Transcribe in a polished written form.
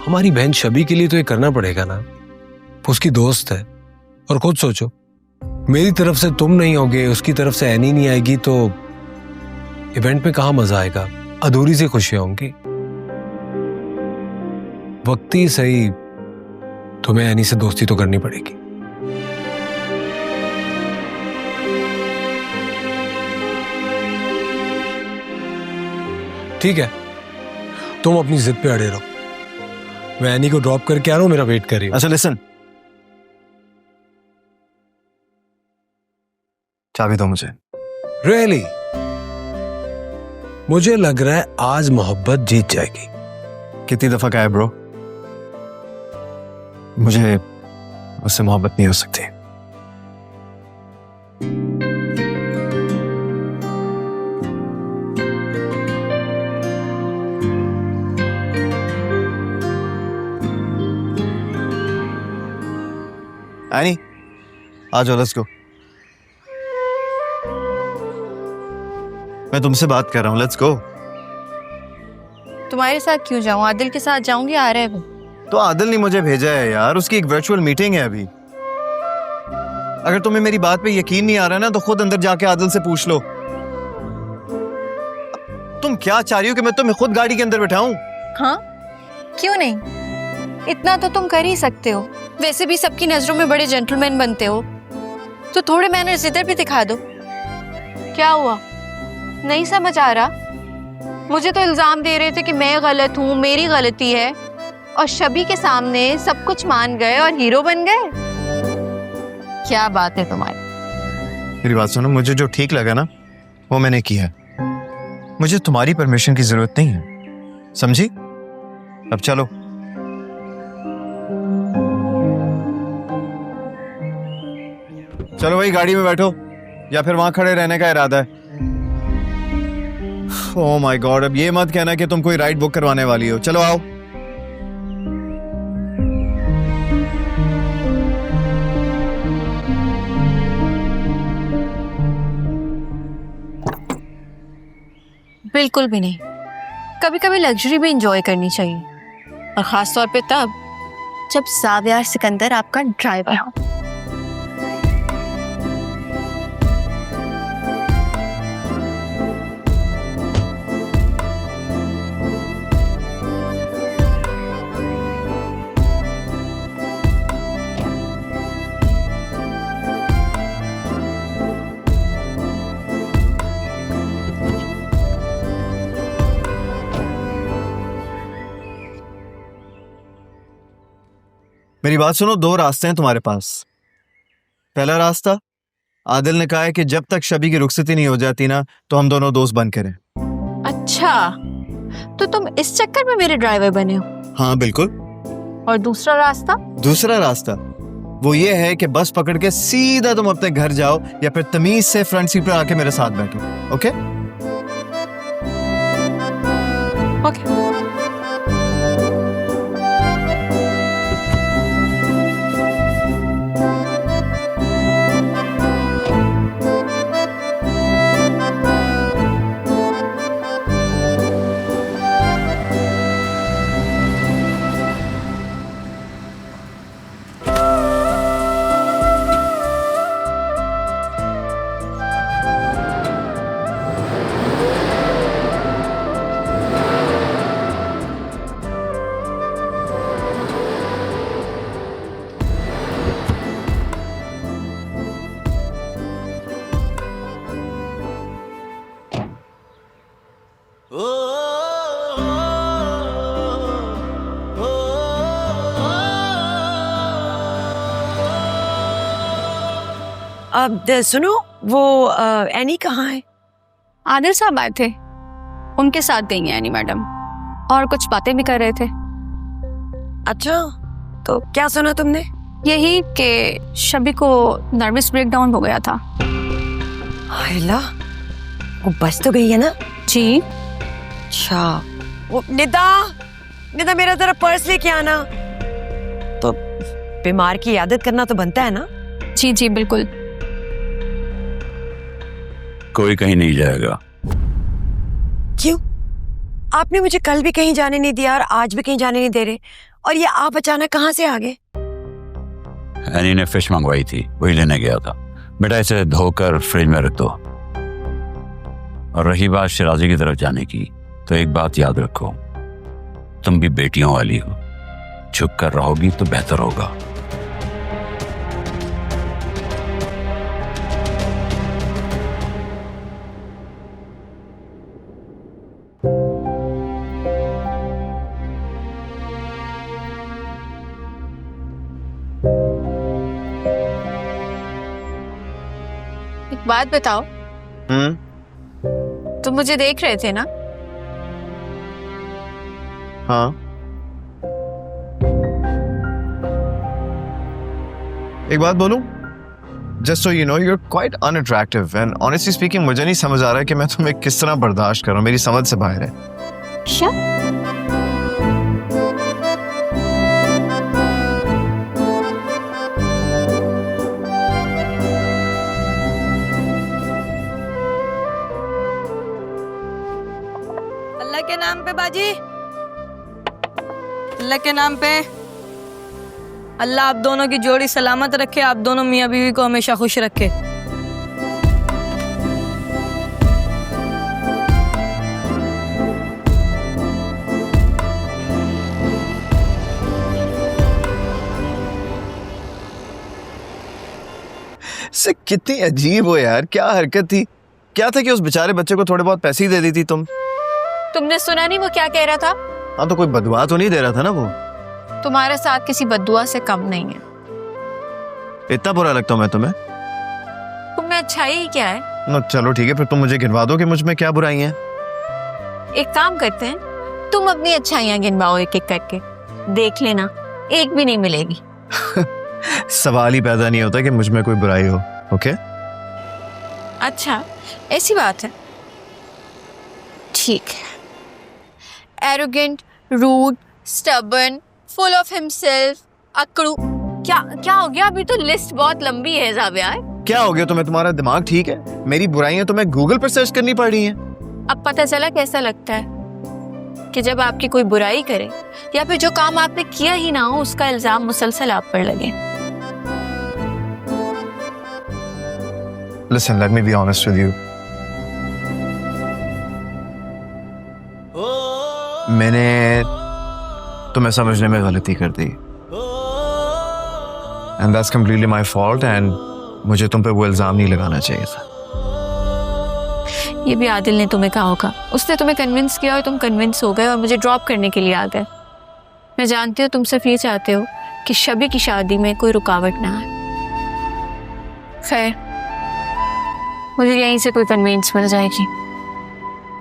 हमारी बहन शबी के लिए तो ये करना पड़ेगा ना, उसकी दोस्त है। और खुद सोचो, मेरी तरफ से तुम नहीं होगे, उसकी तरफ से एनी नहीं आएगी, तो इवेंट में कहाँ मजा आएगा, अधूरी सी खुशियां होंगी। वक्त ही सही तुम्हें एनी से दोस्ती तो करनी पड़ेगी। ठीक है, तुम अपनी जिद पे अड़े रहो, मैं एनी को ड्रॉप करके आ रहा हूं, मेरा वेट कर रही है। अच्छा लिसन, चाबी दो मुझे। रियली? मुझे लग रहा है आज मोहब्बत जीत जाएगी। कितनी दफा कहा है ब्रो, मुझे उससे मोहब्बत नहीं हो सकती। एनी आ जाओ, लेट्स गो। मैं तुमसे बात कर रहा हूँ, लेट्स गो। तुम्हारे साथ क्यों जाऊं? आदिल के साथ जाऊंगी, आ रहे हैं वो। तो आदिल ने मुझे भेजा है यार, उसकी एक वर्चुअल मीटिंग है अभी। अगर तुम्हें मेरी बात पे यकीन नहीं आ रहा ना, तो खुद अंदर जाके आदिल से पूछ लो। तुम क्या चाह रही हो कि मैं तुम्हें खुद गाड़ी के अंदर बैठाऊं? हाँ, क्यों नहीं? इतना तो तुम कर ही सकते हो। वैसे भी सबकी नजरों में बड़े जेंटलमैन बनते हो, तो थोड़े मैनर्स इधर भी दिखा दो। क्या हुआ, नहीं समझ आ रहा? मुझे तो इल्जाम दे रहे थे कि मैं गलत हूँ, मेरी गलती है, और शबी के सामने सब कुछ मान गए और हीरो बन गए। क्या बात है तुम्हारी? मेरी बात सुनो, मुझे जो ठीक लगा ना वो मैंने किया। मुझे तुम्हारी परमिशन की जरूरत नहीं है, समझी? अब चलो। चलो भाई, गाड़ी में बैठो, या फिर वहां खड़े रहने का इरादा है? ओह माय गॉड, अब ये मत कहना कि तुम कोई राइड बुक करवाने वाली हो। चलो आओ। बिल्कुल भी नहीं। कभी कभी लग्जरी भी एंजॉय करनी चाहिए, और खास तौर पे तब जब ज़ावियार सिकंदर आपका ड्राइवर हो। मेरी बात सुनो, दो रास्ते हैं तुम्हारे पास। पहला रास्ता, आदिल ने कहा है कि जब तक शबी की रुखसती नहीं हो जाती ना, तो हम दोनों दोस्त बन करें। अच्छा, तो तुम इस चक्कर में मेरे ड्राइवर बने हो? हाँ बिल्कुल। और दूसरा रास्ता? दूसरा रास्ता वो ये है कि बस पकड़ के सीधा तुम अपने घर जाओ, या फिर तमीज से फ्रंट सीट पर आके मेरे साथ बैठो। ओके? ओके। अब सुनो, वो एनी कहाँ है? आदिल साहब आए थे, उनके साथ गई हैं एनी मैडम, और कुछ बातें भी कर रहे थे। अच्छा, तो क्या सुना तुमने? यही कि शबी को नर्वस ब्रेकडाउन हो गया था। आयला, वो बस तो गई है ना? जी। अच्छा, वो निदा मेरा जरा पर्स लेके आना। तो बीमार की आदत करना तो बनता है ना? जी जी बिल्कुल। कोई कहीं नहीं जाएगा। क्यों? आपने मुझे कल भी कहीं जाने नहीं दिया और आज भी कहीं जाने नहीं दे रहे, और ये आप अचानक कहाँ से आ गए? एनी ने फिश मंगवाई थी, वही लेने गया था। बेटा इसे धोकर फ्रिज में रख दो। और रही बात शिराजी की तरफ जाने की, तो एक बात याद रखो, तुम भी बेटियों वाली हो, छुप कर रहोगी तो बेहतर होगा। एक बात बताओ, तुम मुझे देख रहे थे ना? हाँ। एक बात बोलूं? Just so you know, you're quite unattractive and honestly speaking, मुझे नहीं समझ आ रहा है कि मैं तुम्हें किस तरह बर्दाश्त कर रहा हूँ, मेरी समझ से बाहर है। क्या? अल्लाह के नाम पे बाजी, अल्लाह के नाम पे। अल्लाह आप दोनों की जोड़ी सलामत रखे, आप दोनों मियाँ बीवी को हमेशा खुश रखे। से कितनी अजीब हो यार, क्या हरकत थी? क्या था कि उस बेचारे बच्चे को थोड़े बहुत पैसे ही दे दी थी तुम? तुमने सुना नहीं वो क्या कह रहा था? हाँ, तो कोई बदुआ तो नहीं दे रहा था ना वो? तुम्हारा साथ किसी बद्दुआ से कम नहीं है। इतना बुरा लगता हूँ मैं तुम्हें? तुम में अच्छाई ही क्या है? ना चलो ठीक है, फिर तुम मुझे गिनवा दो कि मुझ में क्या बुराई है। एक काम करते हैं, तुम अपनी अच्छाइयां गिनवाओ एक एक करके, देख लेना एक भी नहीं मिलेगी। सवाल ही पैदा नहीं होता कि मुझ में कोई बुराई हो। ओके? अच्छा, ऐसी बात है, ठीक है। Arrogant, rude, stubborn, full of himself, अकड़ू। क्या क्या हो गया? अभी तो लिस्ट बहुत लंबी है जाविया। क्या हो गया तुम्हें? तुम्हारा दिमाग ठीक है? मेरी बुराइयां तुम्हें गूगल पर सर्च करनी पड़ रही हैं। अब पता चला कैसा लगता है कि जब आपकी कोई बुराई करे या फिर जो काम आपने किया ही ना हो उसका इल्जाम मुसलसल आप पर लगे। Listen, let me be honest with you. मैंने तुम्हें समझने में गलती कर दी। And that's completely my fault and मुझे तुम पे वो इल्जाम नहीं लगाना चाहिए था। ये भी आदिल ने तुम्हें कहा होगा, उसने तुम्हें कन्विंस किया और तुम कन्विंस हो गए और मुझे ड्रॉप करने के लिए आ गए। मैं जानती हूँ तुम सिर्फ ये चाहते हो कि शबी की शादी में कोई रुकावट ना आए। खैर, मुझे यहीं से कोई कन्विंस मिल जाएगी।